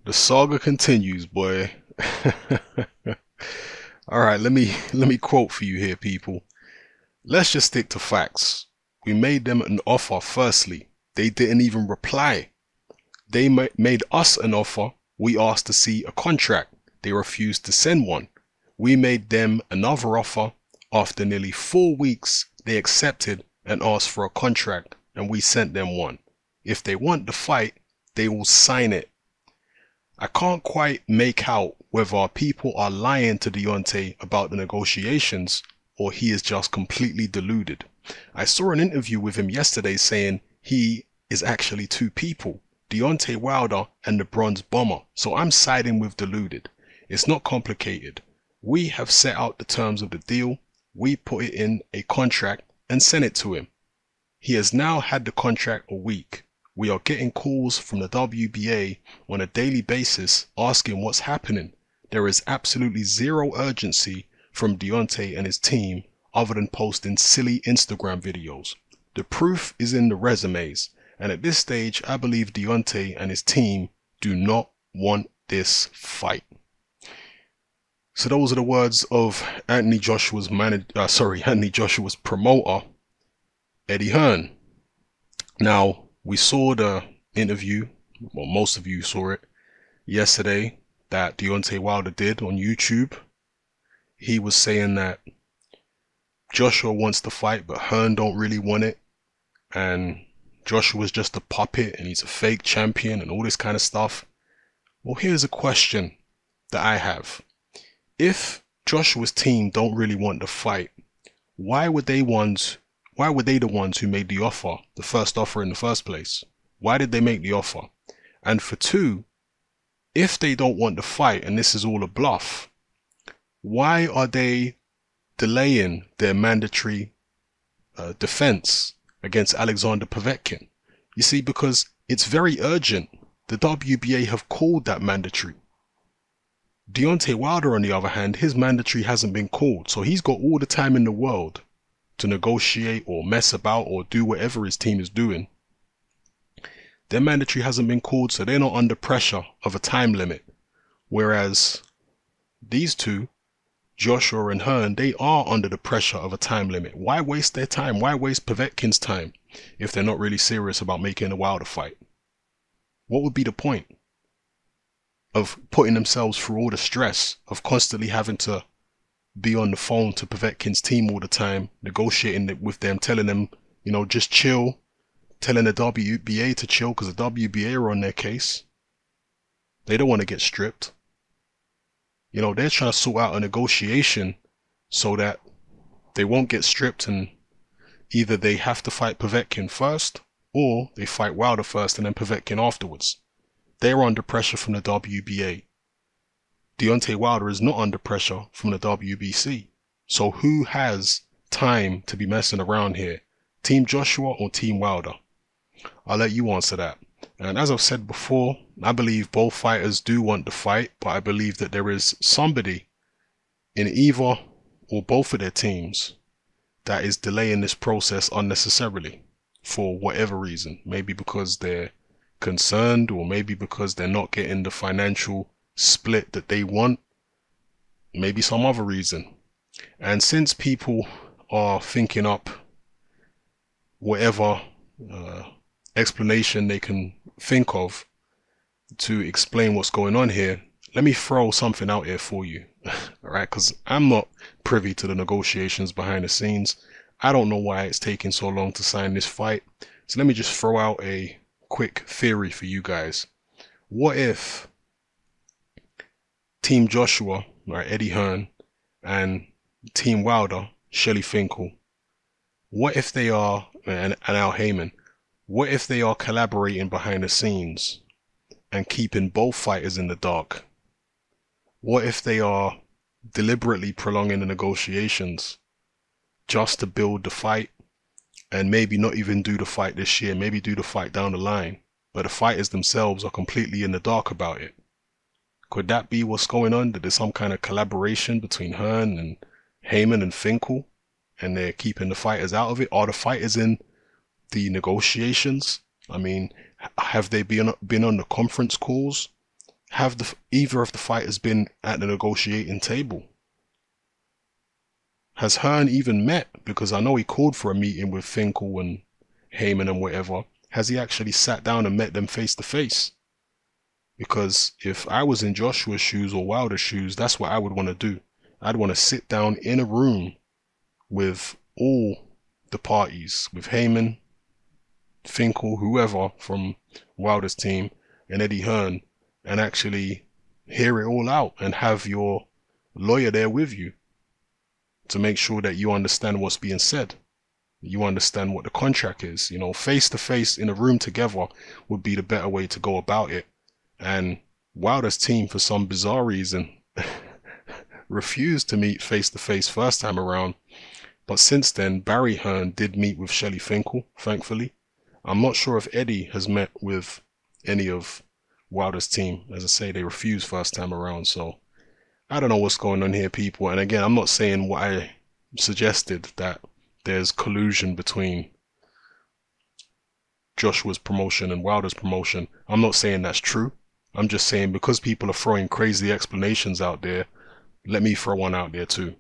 The saga continues, boy. All right, let me quote for you here, people. Let's just stick to facts. We made them an offer firstly. They didn't even reply. They made us an offer. We asked to see a contract. They refused to send one. We made them another offer. After nearly 4 weeks, they accepted and asked for a contract, and we sent them one. If they want the fight, they will sign it. I can't quite make out whether people are lying to Deontay about the negotiations or he is just completely deluded. I saw an interview with him yesterday saying he is actually two people, Deontay Wilder and the Bronze Bomber, so I'm siding with Deluded. It's not complicated. We have set out the terms of the deal, we put it in a contract and sent it to him. He has now had the contract a week. We are getting calls from the WBA on a daily basis asking what's happening. There is absolutely zero urgency from Deontay and his team other than posting silly Instagram videos. The proof is in the resumes, and at this stage I believe Deontay and his team do not want this fight. So those are the words of Anthony Joshua's promoter, Eddie Hearn. Now, we saw the interview, well, most of you saw it yesterday, that Deontay Wilder did on YouTube. He was saying that Joshua wants to fight, but Hearn don't really want it, and Joshua's just a puppet, and he's a fake champion, and all this kind of stuff. Well, here's a question that I have. If Joshua's team don't really want to fight, why were they the ones who made the offer, the first offer in the first place? Why did they make the offer? And for two, if they don't want to fight and this is all a bluff, why are they delaying their mandatory defense against Alexander Povetkin? You see, because it's very urgent. The WBA have called that mandatory. Deontay Wilder, on the other hand, his mandatory hasn't been called, so he's got all the time in the world to negotiate or mess about or do whatever his team is doing. Their mandatory hasn't been called, so they're not under pressure of a time limit. Whereas these two, Joshua and Hearn, they are under the pressure of a time limit. Why waste their time? Why waste Povetkin's time if they're not really serious about making a Wilder fight? What would be the point of putting themselves through all the stress of constantly having to be on the phone to Povetkin's team all the time, negotiating with them, telling them, just chill, telling the WBA to chill because the WBA are on their case. They don't want to get stripped. They're trying to sort out a negotiation so that they won't get stripped, and either they have to fight Povetkin first or they fight Wilder first and then Povetkin afterwards. They're under pressure from the WBA. Deontay Wilder is not under pressure from the WBC. So who has time to be messing around here? Team Joshua or Team Wilder? I'll let you answer that. And as I've said before, I believe both fighters do want to fight, but I believe that there is somebody in either or both of their teams that is delaying this process unnecessarily for whatever reason. Maybe because they're concerned, or maybe because they're not getting the financial split that they want, maybe some other reason. And since people are thinking up whatever explanation they can think of to explain what's going on here, let me throw something out here for you. Alright, because I'm not privy to the negotiations behind the scenes. I don't know why it's taking so long to sign this fight. So let me just throw out a quick theory for you guys. What if Team Joshua, right, Eddie Hearn, and Team Wilder, Shelly Finkel, what if they are, and Al Heyman, what if they are collaborating behind the scenes and keeping both fighters in the dark? What if they are deliberately prolonging the negotiations just to build the fight, and maybe not even do the fight this year, maybe do the fight down the line, but the fighters themselves are completely in the dark about it? Could that be what's going on? That there's some kind of collaboration between Hearn and Heyman and Finkel, and they're keeping the fighters out of it? Are the fighters in the negotiations? I mean, have they been on the conference calls? Have either of the fighters been at the negotiating table? Has Hearn even met? Because I know he called for a meeting with Finkel and Heyman and whatever. Has he actually sat down and met them face to face? Because if I was in Joshua's shoes or Wilder's shoes, that's what I would want to do. I'd want to sit down in a room with all the parties, with Heyman, Finkel, whoever from Wilder's team, and Eddie Hearn, and actually hear it all out and have your lawyer there with you to make sure that you understand what's being said. You understand what the contract is. You know, face to face in a room together would be the better way to go about it. And Wilder's team, for some bizarre reason, refused to meet face to face first time around. But since then, Barry Hearn did meet with Shelly Finkel, thankfully. I'm not sure if Eddie has met with any of Wilder's team. As I say, they refused first time around. So I don't know what's going on here, people. And again, I'm not saying what I suggested, that there's collusion between Joshua's promotion and Wilder's promotion. I'm not saying that's true. I'm just saying because people are throwing crazy explanations out there, let me throw one out there too.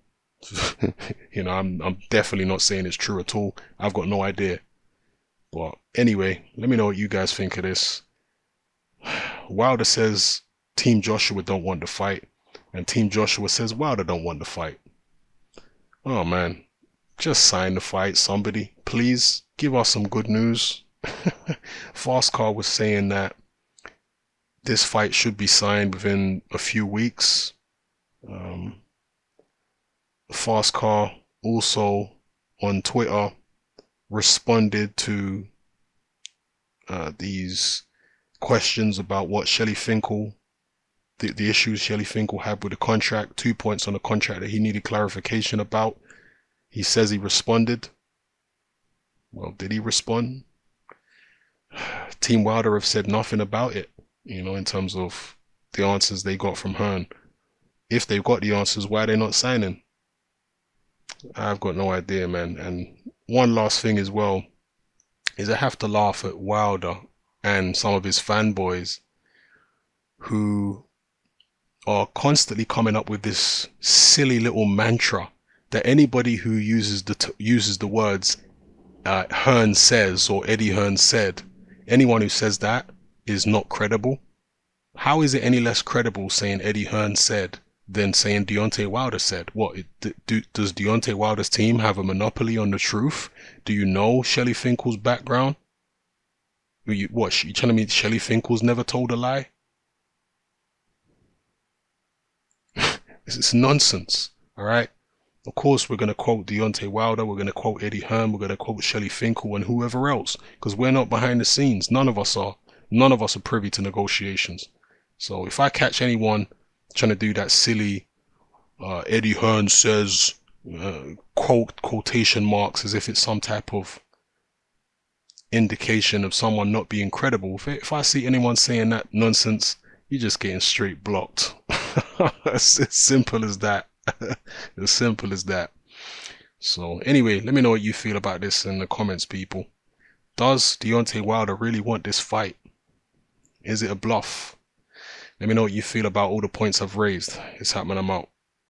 You know, I'm definitely not saying it's true at all. I've got no idea. But anyway, let me know what you guys think of this. Wilder says Team Joshua don't want to fight, and Team Joshua says Wilder don't want to fight. Oh man, just sign the fight, somebody. Please give us some good news. Fast Car was saying that this fight should be signed within a few weeks. Fast Car also on Twitter responded to these questions about what Shelly Finkel, the issues Shelly Finkel had with the contract, 2 points on the contract that he needed clarification about. He says he responded. Well, did he respond? Team Wilder have said nothing about it, you know, in terms of the answers they got from Hearn. If they've got the answers, why are they not signing? I've got no idea, man. And one last thing as well is I have to laugh at Wilder and some of his fanboys who are constantly coming up with this silly little mantra that anybody who uses the words Hearn says or Eddie Hearn said, anyone who says that is not credible. How is it any less credible saying Eddie Hearn said than saying Deontay Wilder said? What, does Deontay Wilder's team have a monopoly on the truth? Do you know Shelly Finkel's background? What, you telling me Shelly Finkel's never told a lie? It's nonsense, alright? Of course we're going to quote Deontay Wilder, we're going to quote Eddie Hearn, we're going to quote Shelly Finkel and whoever else, because we're not behind the scenes. None of us are. None of us are privy to negotiations. So if I catch anyone trying to do that silly Eddie Hearn says quotation marks as if it's some type of indication of someone not being credible, if I see anyone saying that nonsense, you're just getting straight blocked. It's as simple as that. As simple as that. So anyway, let me know what you feel about this in the comments, people. Does Deontay Wilder really want this fight? Is it a bluff? Let me know what you feel about all the points I've raised. It's happening. I'm out.